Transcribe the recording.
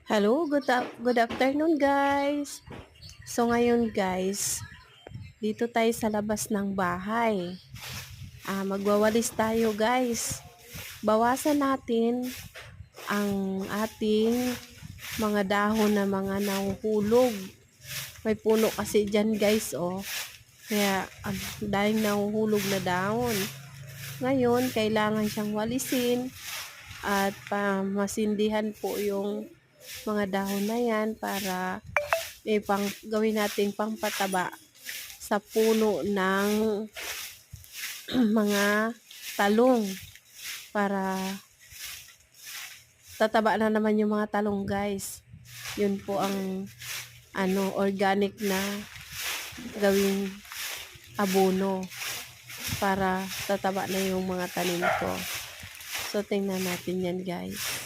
Hello, good afternoon guys. So ngayon guys, dito tayo sa labas ng bahay. Magwawalis tayo guys. Bawasan natin ang ating mga dahon na mga nahuhulog. May puno kasi dyan guys oh. Kaya dahil nahuhulog na dahon. Ngayon, kailangan siyang walisin at masindihan po yung mga dahon na yan para gawin nating pampataba sa puno ng mga talong para tataba na naman yung mga talong guys. Yun po ang organic na gawing abono para tataba na yung mga tanim ko. So tingnan natin yan guys.